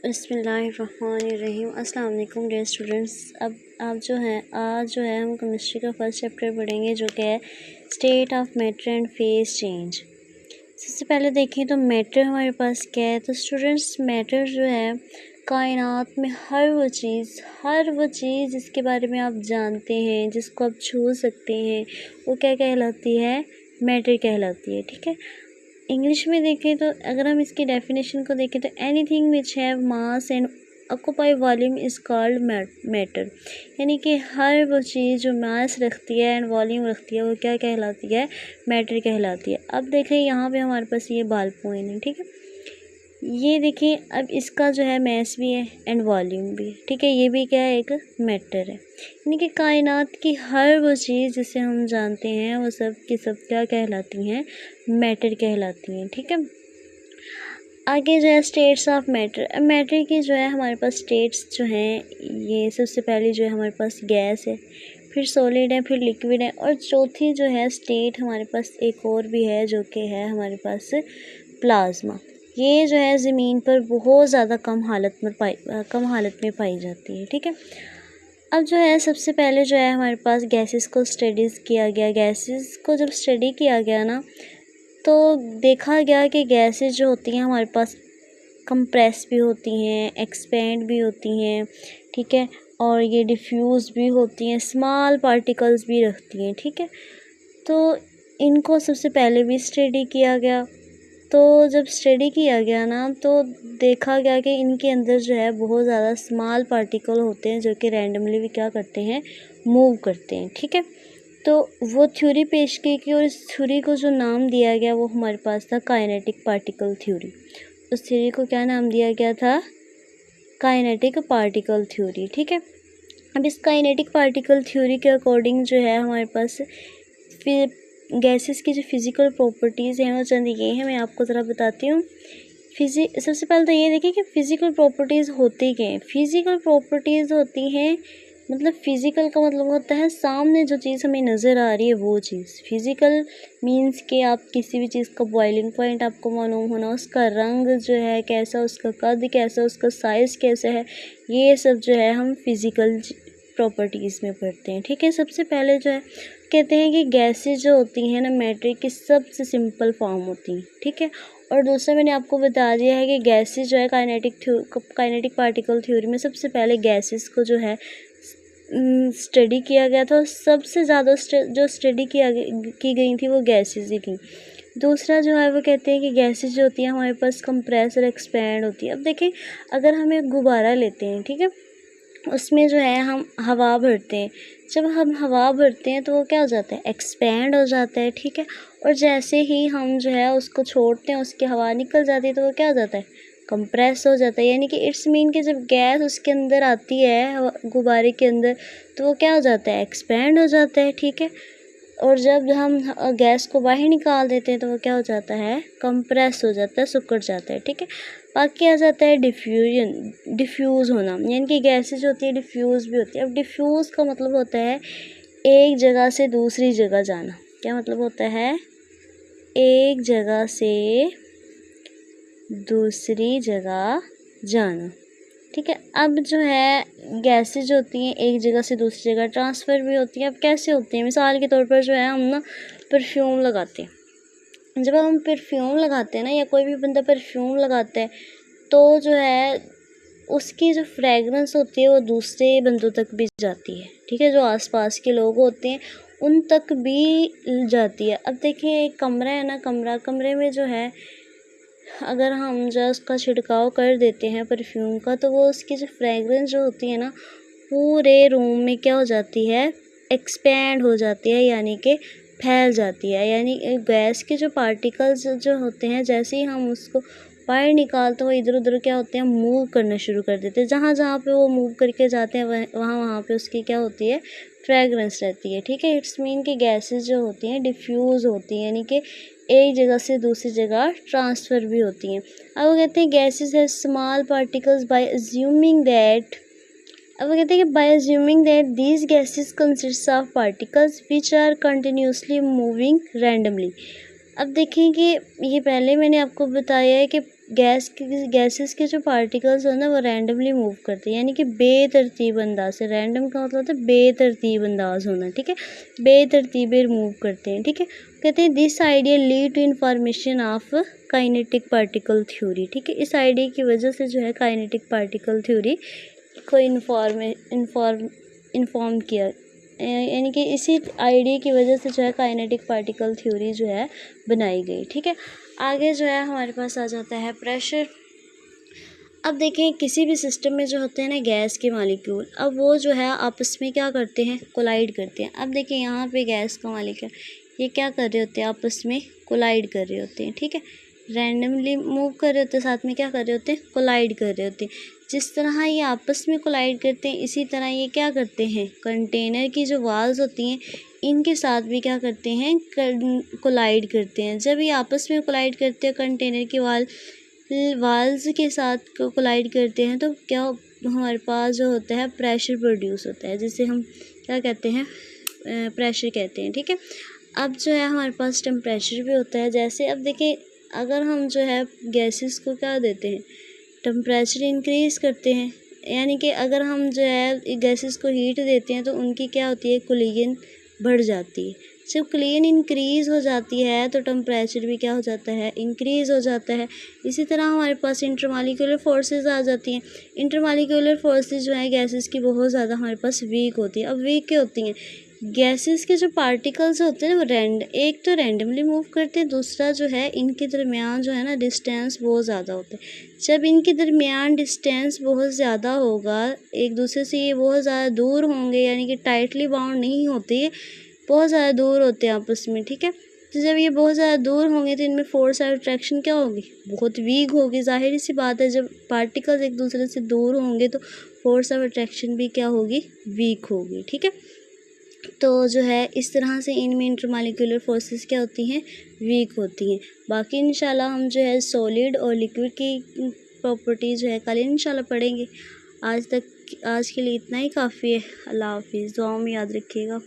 बिस्मिल्लाहिर्रहमानिर्रहीम। अस्सलाम वालेकुम डियर स्टूडेंट्स। अब आप जो है आज जो है हम केमिस्ट्री का फर्स्ट चैप्टर पढ़ेंगे जो कि है state of matter and phase change. सबसे पहले देखें तो मैटर हमारे पास क्या है। तो स्टूडेंट्स मैटर जो है कायनात में हर वो चीज़ जिसके बारे में आप जानते हैं, जिसको आप छू सकते हैं, वो क्या कहलाती है? मैटर कहलाती है। ठीक है। इंग्लिश में देखें तो अगर हम इसकी डेफिनेशन को देखें तो anything which have mass and occupy volume is called matter. यानी कि हर वो चीज़ जो मास रखती है एंड वॉल्यूम रखती है वो क्या कहलाती है? मैटर कहलाती है। अब देखें यहाँ पे हमारे पास ये बॉल पॉइंट है। ठीक है। ये देखिए अब इसका जो है मैस भी है एंड वॉल्यूम भी। ठीक है। ये भी क्या है? एक मैटर है। यानी कि कायनात की हर वो चीज़ जिसे हम जानते हैं वो सब की सब क्या कहलाती हैं? मैटर कहलाती हैं। ठीक है। आगे जो है स्टेट्स ऑफ मैटर। मैटर की जो है हमारे पास स्टेट्स जो हैं, ये सबसे पहले जो है हमारे पास गैस है, फिर सॉलिड है, फिर लिक्विड है, और चौथी जो है स्टेट हमारे पास एक और भी है जो कि है हमारे पास प्लाज्मा। ये जो है ज़मीन पर बहुत ज़्यादा कम हालत में पाई जाती है। ठीक है। अब जो है सबसे पहले जो है हमारे पास गैसेस को स्टडीज़ किया गया। गैसेस को जब स्टडी किया गया ना तो देखा गया कि गैसेस जो होती हैं हमारे पास कंप्रेस भी होती हैं, एक्सपेंड भी होती हैं। ठीक है। और ये डिफ्यूज़ भी होती हैं, स्मॉल पार्टिकल्स भी रखती हैं। ठीक है। तो इनको सबसे पहले भी स्टडी किया गया। तो जब स्टडी किया गया ना तो देखा गया कि इनके अंदर जो है बहुत ज़्यादा स्मॉल पार्टिकल होते हैं जो कि रैंडमली भी क्या करते हैं? मूव करते हैं। ठीक है। तो वो थ्योरी पेश की और इस थ्योरी को जो नाम दिया गया वो हमारे पास था काइनेटिक पार्टिकल थ्योरी। उस थ्योरी को क्या नाम दिया गया था? Kinetic particle theory. ठीक है। अब इस काइनेटिक पार्टिकल थ्योरी के अकॉर्डिंग जो है हमारे पास फिर गैसेस की जो फिज़िकल प्रॉपर्टीज़ हैं वो चंद ये हैं, मैं आपको ज़रा बताती हूँ। सबसे पहले तो ये देखिए कि फ़िज़िकल प्रॉपर्टीज़ होती क्या हैं। फ़िज़िकल प्रॉपर्टीज़ होती हैं, मतलब फ़िज़िकल का मतलब होता है सामने जो चीज़ हमें नज़र आ रही है वो चीज़। फ़िज़िकल मींस कि आप किसी भी चीज़ का बॉइलिंग पॉइंट आपको मालूम होना, उसका रंग जो है कैसा, उसका कद कैसा, उसका साइज़ कैसा है, ये सब जो है हम फ़िज़िकल प्रॉपर्टीज़ में पढ़ते हैं। ठीक है। सबसे पहले जो है कहते हैं कि गैसेस जो होती हैं ना मैटर की सबसे सिंपल फॉर्म होती हैं। ठीक है। और दूसरा मैंने आपको बता दिया है कि गैसेस जो है काइनेटिक पार्टिकल थ्योरी में सबसे पहले गैसेस को जो है स्टडी किया गया था। सबसे ज़्यादा जो स्टडी की गई थी वो गैसेस ही थी। दूसरा जो है वो कहते हैं कि गैसेस जो होती हैं हमारे पास कंप्रेस और एक्सपैंड होती है। अब देखें अगर हम एक गुब्बारा लेते हैं, ठीक है, उसमें जो है हम हवा भरते हैं। जब हम हवा भरते हैं तो वो क्या हो जाता है? एक्सपैंड हो जाता है। ठीक है। और जैसे ही हम जो है उसको छोड़ते हैं, उसकी हवा निकल जाती है तो वो क्या हो जाता है? कंप्रेस हो जाता है। यानी कि इट्स मीन कि जब गैस उसके अंदर आती है गुब्बारे के अंदर तो वो क्या हो जाता है? एक्सपैंड हो जाता है। ठीक है। और जब हम गैस को बाहर निकाल देते हैं तो वो क्या हो जाता है? कंप्रेस हो जाता है, सिकुड़ जाता है। ठीक है। बाकी आ जाता है डिफ्यूज़ होना, यानी कि गैसेज होती है डिफ्यूज़ भी होती है। अब डिफ्यूज़ का मतलब होता है एक जगह से दूसरी जगह जाना। क्या मतलब होता है? एक जगह से दूसरी जगह जाना। ठीक है। अब जो है गैसेज होती हैं एक जगह से दूसरी जगह ट्रांसफ़र भी होती हैं। अब कैसे होती हैं? मिसाल के तौर पर जो है हम ना परफ्यूम लगाते हैं। जब हम परफ्यूम लगाते हैं ना या कोई भी बंदा परफ्यूम लगाता है तो जो है उसकी जो फ्रेगरेंस होती है वो दूसरे बंदों तक भी जाती है। ठीक है। जो आसपास के लोग होते हैं उन तक भी जाती है। अब देखिए एक कमरा है ना, कमरे में जो है अगर हम जो उसका छिड़काव कर देते हैं परफ्यूम का तो वो उसकी जो फ्रेगरेंस जो होती है ना पूरे रूम में क्या हो जाती है? एक्सपैंड हो जाती है, यानी कि फैल जाती है। यानी गैस के जो पार्टिकल्स जो होते हैं जैसे ही हम उसको बाहर निकालते हैं वो इधर उधर क्या होते हैं? मूव करना शुरू कर देते हैं। जहाँ जहाँ पे वो मूव करके जाते हैं वहाँ पे उसकी क्या होती है? फ्रेगरेंस रहती है। ठीक है। इट्स मीन कि गैसेस जो होती हैं डिफ्यूज़ होती हैं, यानी कि एक जगह से दूसरी जगह ट्रांसफ़र भी होती हैं। अब वो कहते हैं गैसेस है small particles by assuming that अब वो कहते हैं कि by assuming that these gases consist of particles which are continuously moving randomly. अब देखें कि ये पहले मैंने आपको बताया है कि गैसेस के जो पार्टिकल्स होते हैं वो रैंडमली मूव करते हैं, यानी कि बेतरतीब अंदाज से। रैंडम का मतलब होता है बेतरतीब अंदाज होना, ठीक है, बेतरतीबे मूव करते हैं, ठीक है। कहते हैं this idea lead to information of kinetic particle theory, ठीक है। इस आइडिया की वजह से जो है काइनेटिक पार्टिकल थ्योरी को इन्फॉर्म किया, यानी कि इसी आइडिया की वजह से जो है काइनेटिक पार्टिकल थ्योरी जो है बनाई गई, ठीक है। आगे जो है हमारे पास आ जाता है प्रेशर। अब देखें किसी भी सिस्टम में जो होते हैं ना गैस के मॉलिक्यूल, अब वो जो है आपस में क्या करते हैं, कोलाइड करते हैं। अब देखिए यहाँ पे गैस का मॉलिक्यूल ये क्या कर रहे होते हैं, आपस में कोलाइड कर रहे होते हैं, ठीक है। रैंडमली मूव कर रहे होते हैं, साथ में क्या कर रहे होते हैं, कोलाइड कर रहे होते हैं। जिस तरह ये आपस में कोलाइड करते हैं इसी तरह ये क्या करते हैं, कंटेनर की जो वाल्स होती हैं इनके साथ भी क्या करते हैं, कोलाइड करते हैं। जब ये आपस में कोलाइड करते हैं कंटेनर की वाल्स के साथ कोलाइड करते हैं तो क्या हमारे पास जो होता है प्रेशर प्रोड्यूस होता है, जिसे हम क्या कहते हैं, प्रेशर कहते हैं, ठीक है। अब जो है हमारे पास टेम्परेचर भी होता है। जैसे अब देखिए अगर हम जो है गैसेस को क्या देते हैं, टेम्परेचर इंक्रीज़ करते हैं, यानी कि अगर हम जो है गैसेस को हीट देते हैं तो उनकी क्या होती है, कोलिजन बढ़ जाती है। जब कोलिजन इंक्रीज़ हो जाती है तो टेम्परेचर भी क्या हो जाता है, इंक्रीज़ हो जाता है। इसी तरह हमारे पास इंटरमॉलिक्यूलर फोर्सेस आ जाती हैं। इंटरमॉलिक्यूलर फोर्सेस जो है गैसेस की बहुत ज़्यादा हमारे पास वीक होती है। अब वीक क्या होती हैं, गैसेस के जो पार्टिकल्स होते हैं ना वो एक तो रैंडमली मूव करते हैं, दूसरा जो है इनके दरमियान जो है ना डिस्टेंस बहुत ज़्यादा होता है। जब इनके दरमियान डिस्टेंस बहुत ज़्यादा होगा, एक दूसरे से ये बहुत ज़्यादा दूर होंगे, यानी कि टाइटली बाउंड नहीं होते, बहुत ज़्यादा दूर होते हैं आपस में, ठीक है। तो जब ये बहुत ज़्यादा दूर होंगे तो इनमें फोर्स ऑफ अट्रैक्शन क्या होगी, बहुत वीक होगी। ज़ाहिर सी बात है जब पार्टिकल्स एक दूसरे से दूर होंगे तो फोर्स ऑफ अट्रैक्शन भी क्या होगी, वीक होगी, ठीक है। तो जो है इस तरह से इनमें इंटरमॉलिक्यूलर फोर्सेस क्या होती हैं, वीक होती हैं। बाकी इंशाल्लाह हम जो है सॉलिड और लिक्विड की प्रॉपर्टीज़ जो है कल इंशाल्लाह पढ़ेंगे। आज के लिए इतना ही काफ़ी है। अल्लाह हाफिज़, दुआओं में याद रखिएगा।